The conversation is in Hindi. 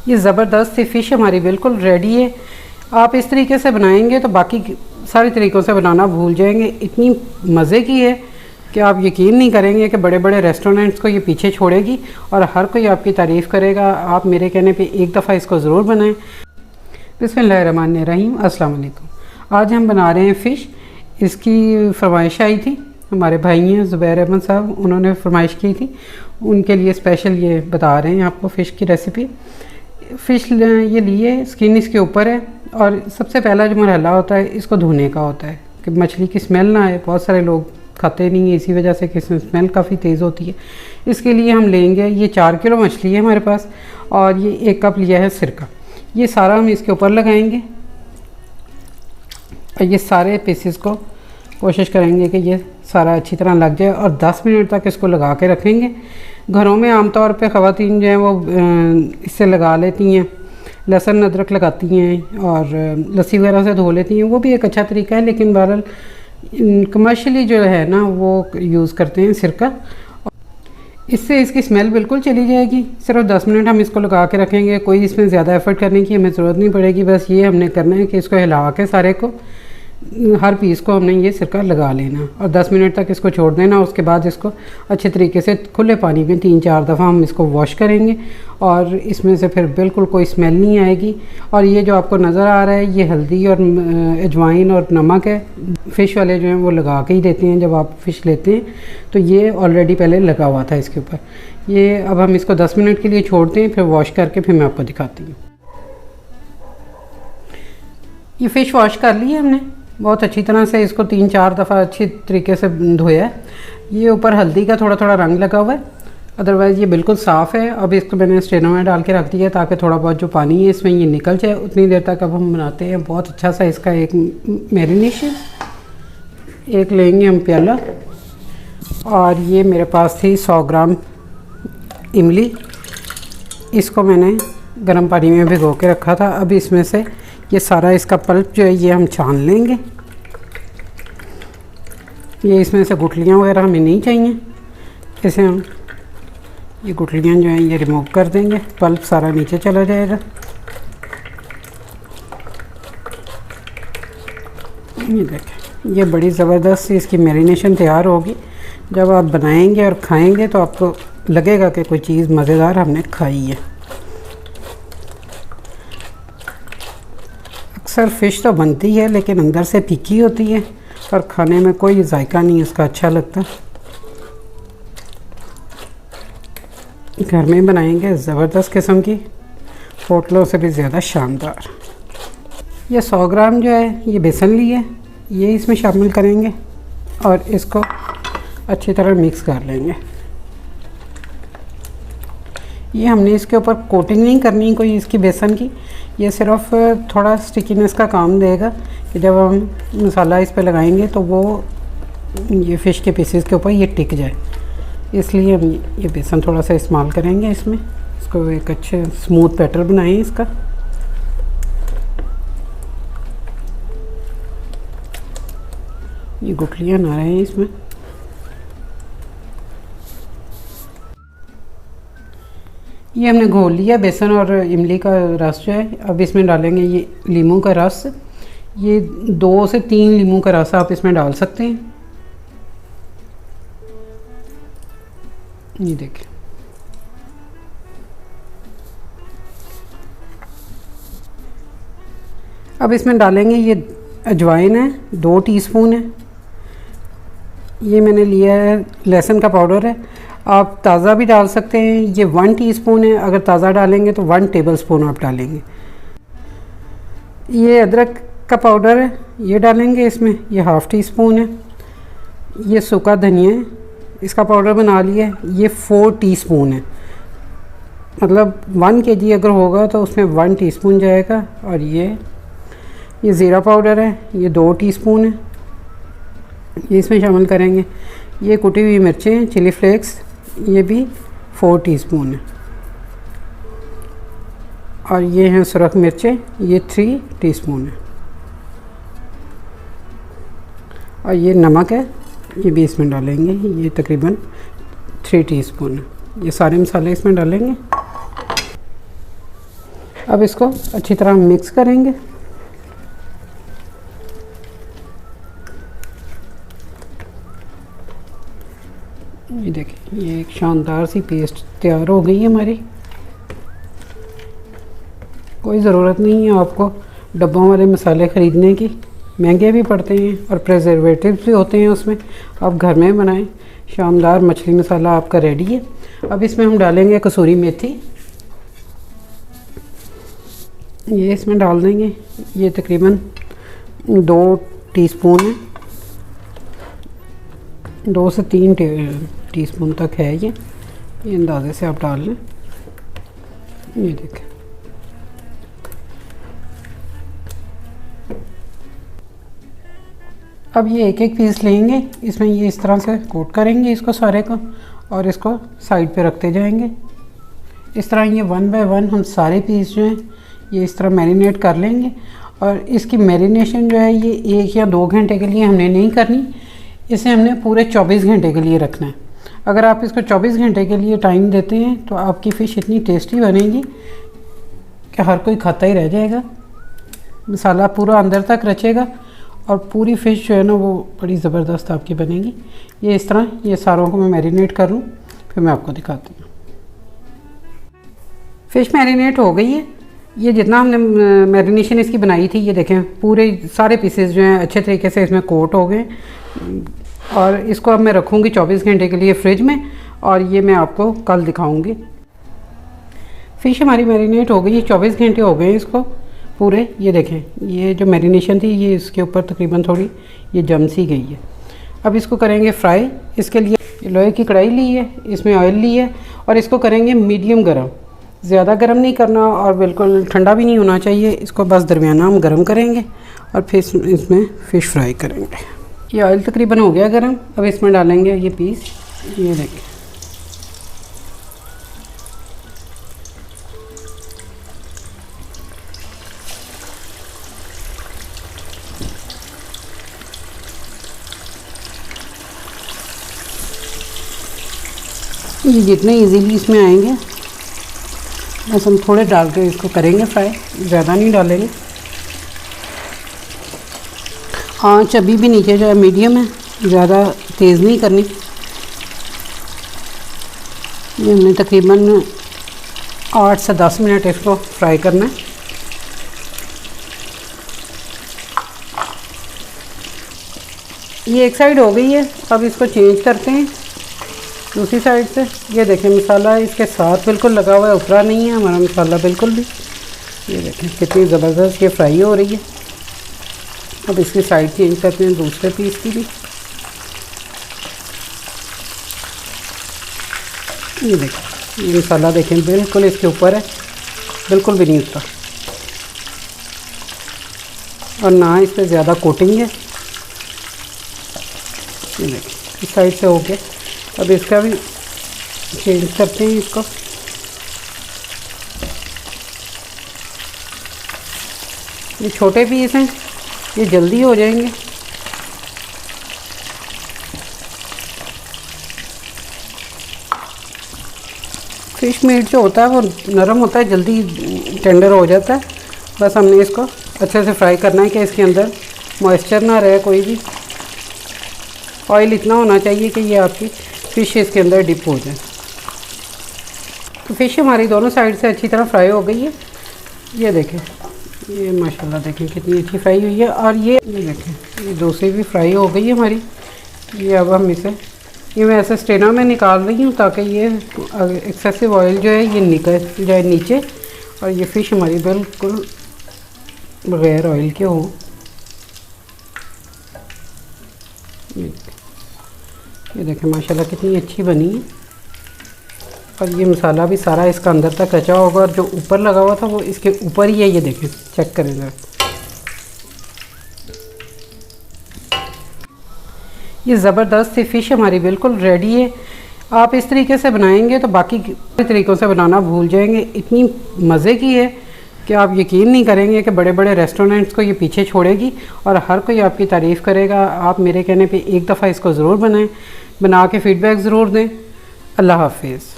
ये ज़बरदस्त सी फ़िश हमारी बिल्कुल रेडी है। आप इस तरीके से बनाएंगे तो बाकी सारे तरीक़ों से बनाना भूल जाएंगे। इतनी मज़े की है कि आप यकीन नहीं करेंगे कि बड़े बड़े रेस्टोरेंट्स को ये पीछे छोड़ेगी और हर कोई आपकी तारीफ़ करेगा। आप मेरे कहने पे एक दफ़ा इसको ज़रूर बनाएं। बिस्मिल्लाहिर्रहमानिर्रहीम, अस्सलाम वालेकुम। आज हम बना रहे हैं फ़िश। इसकी फरमाइश आई थी, हमारे भाई हैं ज़ुबैर अहमद साहब, उन्होंने फरमाइश की थी, उनके लिए स्पेशल ये बता रहे हैं आपको फ़िश की रेसिपी। फ़िश ये लिए, स्किन इसके ऊपर है और सबसे पहला जो मरहला होता है इसको धोने का होता है कि मछली की स्मेल ना आए। बहुत सारे लोग खाते नहीं है इसी वजह से कि इसमें स्मेल काफ़ी तेज़ होती है। इसके लिए हम लेंगे, ये 4 किलो मछली है हमारे पास और ये 1 कप लिया है सिरका। ये सारा हम इसके ऊपर लगाएंगे और ये सारे पीसेस को कोशिश करेंगे कि ये सारा अच्छी तरह लग जाए और 10 मिनट तक इसको लगा के रखेंगे। घरों में आमतौर पे ख़वातीन जो हैं वो इससे लगा लेती हैं, लहसुन अदरक लगाती हैं और लस्सी वगैरह से धो लेती हैं, वो भी एक अच्छा तरीका है। लेकिन बहरहाल कमर्शियली जो है ना वो यूज़ करते हैं सिरका। इससे इसकी स्मेल बिल्कुल चली जाएगी। सिर्फ 10 मिनट हम इसको लगा के रखेंगे, कोई इसमें ज़्यादा एफ़र्ट करने की हमें ज़रूरत नहीं पड़ेगी। बस ये हमने करना है कि इसको हिला के सारे को, हर पीस को हमने ये सिरका लगा लेना और 10 मिनट तक इसको छोड़ देना। उसके बाद इसको अच्छे तरीके से खुले पानी में 3-4 दफ़ा हम इसको वॉश करेंगे और इसमें से फिर बिल्कुल कोई स्मेल नहीं आएगी। और ये जो आपको नज़र आ रहा है ये हल्दी और अजवाइन और नमक है। फ़िश वाले जो हैं वो लगा के ही देते हैं जब आप फ़िश लेते हैं, तो ये ऑलरेडी पहले लगा हुआ था इसके ऊपर। ये अब हम इसको 10 मिनट के लिए छोड़ते हैं, फिर वॉश करके फिर मैं आपको दिखाती हूँ। ये फ़िश वॉश कर ली है हमने बहुत अच्छी तरह से, इसको 3-4 दफ़ा अच्छी तरीके से धोया है। ये ऊपर हल्दी का थोड़ा थोड़ा रंग लगा हुआ है, अदरवाइज़ ये बिल्कुल साफ़ है। अब इसको मैंने स्ट्रेनर में डाल के रख दिया ताकि थोड़ा बहुत जो पानी है इसमें ये निकल जाए। उतनी देर तक अब हम बनाते हैं बहुत अच्छा सा इसका एक मैरिनेशन। एक लेंगे हम प्याला और ये मेरे पास थी 100 ग्राम इमली, इसको मैंने गर्म पानी में भिगो के रखा था। अब इसमें से ये सारा इसका पल्प जो है ये हम छान लेंगे। ये इसमें से गुठलियाँ वगैरह हमें नहीं चाहिए, इसे हम ये गुठलियाँ जो हैं ये रिमूव कर देंगे, पल्प सारा नीचे चला जाएगा। ये देखें, ये बड़ी ज़बरदस्त सी इसकी मैरिनेशन तैयार होगी। जब आप बनाएंगे और खाएंगे तो आपको लगेगा कि कोई चीज़ मज़ेदार हमने खाई है। अक्सर फ़िश तो बनती है लेकिन अंदर से फीकी होती है और खाने में कोई जायका नहीं इसका अच्छा लगता। घर में बनाएंगे ज़बरदस्त किस्म की, होटलों से भी ज़्यादा शानदार। ये 100 ग्राम जो है ये बेसन ली है, ये इसमें शामिल करेंगे और इसको अच्छी तरह मिक्स कर लेंगे। ये हमने इसके ऊपर कोटिंग नहीं करनी कोई इसकी बेसन की, ये सिर्फ थोड़ा स्टिकीनेस का काम देगा कि जब हम मसाला इस पे लगाएंगे तो वो ये फ़िश के पीसेस के ऊपर ये टिक जाए। इसलिए हम ये बेसन थोड़ा सा इस्तेमाल करेंगे इसमें, इसको एक अच्छे स्मूथ बैटर बनाएं इसका। ये गुठलियाँ ना रहे इसमें। ये हमने घोल लिया बेसन और इमली का रस जो है। अब इसमें डालेंगे ये लीमू का रस, ये 2 से 3 लीमू का रस आप इसमें डाल सकते हैं। ये देखें, अब इसमें डालेंगे ये अजवाइन है, 2 टीस्पून है। ये मैंने लिया है लहसुन का पाउडर है, आप ताज़ा भी डाल सकते हैं। ये 1 टीस्पून है, अगर ताज़ा डालेंगे तो 1 टेबलस्पून आप डालेंगे। ये अदरक का पाउडर है, ये डालेंगे इसमें, ये 1/2 टीस्पून है। ये सूखा धनिया है, इसका पाउडर बना लिया है, ये 4 टीस्पून है। मतलब 1 kg अगर होगा तो उसमें 1 टीस्पून जाएगा। और ये ज़ीरा पाउडर है, ये 2 टीस्पून है, ये इसमें शामिल करेंगे। ये कुटी हुई मिर्चें चिली फ्लेक्स, ये भी 4 टीस्पून है। और ये हैं सुरख मिर्चें, ये 3 टीस्पून है। और ये नमक है, ये भी इसमें डालेंगे, ये तकरीबन 3 टीस्पून है। ये सारे मसाले इसमें डालेंगे। अब इसको अच्छी तरह मिक्स करेंगे। ये देखिए, ये एक शानदार सी पेस्ट तैयार हो गई है हमारी। कोई ज़रूरत नहीं है आपको डब्बों वाले मसाले ख़रीदने की, महंगे भी पड़ते हैं और प्रिजर्वेटिव्स भी होते हैं उसमें। आप घर में बनाएं, शानदार मछली मसाला आपका रेडी है। अब इसमें हम डालेंगे कसूरी मेथी, ये इसमें डाल देंगे। ये तकरीबन 2 टीस्पून है, 2 से 3 टीस्पून तक है ये अंदाजे से आप डाल लें। ये देखें, अब ये एक एक पीस लेंगे, इसमें ये इस तरह से कोट करेंगे इसको सारे को, और इसको साइड पे रखते जाएंगे। इस तरह ये 1 बाय 1 हम सारे पीस जो हैं ये इस तरह मैरिनेट कर लेंगे। और इसकी मैरिनेशन जो है ये 1 या 2 घंटे के लिए हमने नहीं करनी, इसे हमने पूरे 24 घंटे के लिए रखना है। अगर आप इसको 24 घंटे के लिए टाइम देते हैं तो आपकी फ़िश इतनी टेस्टी बनेगी कि हर कोई खाता ही रह जाएगा। मसाला पूरा अंदर तक रचेगा और पूरी फ़िश जो है ना वो बड़ी ज़बरदस्त आपकी बनेगी। ये इस तरह ये सारों को मैं मैरिनेट कर लूँ, फिर मैं आपको दिखाती हूँ। फ़िश मैरिनेट हो गई है। ये जितना हमने मैरिनेशन इसकी बनाई थी, ये देखें पूरे सारे पीसेस जो हैं अच्छे तरीके से इसमें कोट हो गए। और इसको अब मैं रखूँगी 24 घंटे के लिए फ्रिज में, और ये मैं आपको कल दिखाऊँगी। फ़िश हमारी मैरिनेट हो गई है, 24 घंटे हो गए इसको पूरे। ये देखें, ये जो मैरिनेशन थी ये इसके ऊपर तकरीबन थोड़ी ये जम सी गई है। अब इसको करेंगे फ्राई। इसके लिए लोहे की कढ़ाई ली है, इसमें ऑयल ली है, और इसको करेंगे मीडियम गरम। ज़्यादा गरम नहीं करना और बिल्कुल ठंडा भी नहीं होना चाहिए, इसको बस दरमियाना हम गरम करेंगे और फिर इसमें फ़िश फ्राई करेंगे। ये ऑयल तकरीबन हो गया गरम। अब इसमें डालेंगे ये पीस, ये देखें। ये जितने इजीली इसमें आएंगे बस हम थोड़े डाल के इसको करेंगे फ्राई, ज़्यादा नहीं डालेंगे। आँच अभी भी नीचे जो है मीडियम है, ज़्यादा तेज़ नहीं करनी। ये हमने तकरीबन 8 से 10 मिनट इसको फ्राई करना है। ये एक साइड हो गई है, अब इसको चेंज करते हैं दूसरी साइड से। ये देखें मसाला इसके साथ बिल्कुल लगा हुआ है, उतरा नहीं है हमारा मसाला बिल्कुल भी। ये देखें कितनी ज़बरदस्त ये फ्राई हो रही है। अब इसकी साइड चेंज करते हैं दूसरे पीस की भी। ये देखें, ये मसाला देखें बिल्कुल इसके ऊपर है, बिल्कुल भी नहीं उतरा, और ना इस पर ज़्यादा कोटिंग है। ये देखें इस साइड से हो गया। अब इसका भी चेंज करते हैं इसको। ये छोटे पीस हैं, ये जल्दी हो जाएंगे। फ़िश मीट जो होता है वो नरम होता है, जल्दी टेंडर हो जाता है। बस हमने इसको अच्छे से फ्राई करना है कि इसके अंदर मॉइस्चर ना रहे कोई भी। ऑयल इतना होना चाहिए कि ये आपकी फ़िश इसके अंदर डिप हो जाए। तो फ़िश हमारी दोनों साइड से अच्छी तरह फ्राई हो गई है। ये देखें, ये माशाल्लाह देखें कितनी अच्छी फ्राई हुई है। और ये देखें ये दूसरी भी फ्राई हो गई है हमारी। ये अब हम इसे ये मैं ऐसे स्ट्रेनर में निकाल रही हूँ ताकि ये एक्सेसिव ऑयल जो है ये निकल जाए नीचे, और ये फ़िश हमारी बिल्कुल बग़ैर ऑयल के हो। ये देखें माशाल्लाह कितनी अच्छी बनी है। और ये मसाला भी सारा इसका अंदर तक रचा होगा, और जो ऊपर लगा हुआ था वो इसके ऊपर ही है। ये देखें, चेक करें ज़रा, ये ज़बरदस्त सी फ़िश हमारी बिल्कुल रेडी है। आप इस तरीके से बनाएंगे तो बाकी तरीक़ों से बनाना भूल जाएंगे। इतनी मज़े की है कि आप यकीन नहीं करेंगे कि बड़े बड़े रेस्टोरेंट्स को ये पीछे छोड़ेगी और हर कोई आपकी तारीफ़ करेगा। आप मेरे कहने पे एक दफ़ा इसको ज़रूर बनाएं, बना के फ़ीडबैक ज़रूर दें। अल्लाह हाफ़िज़।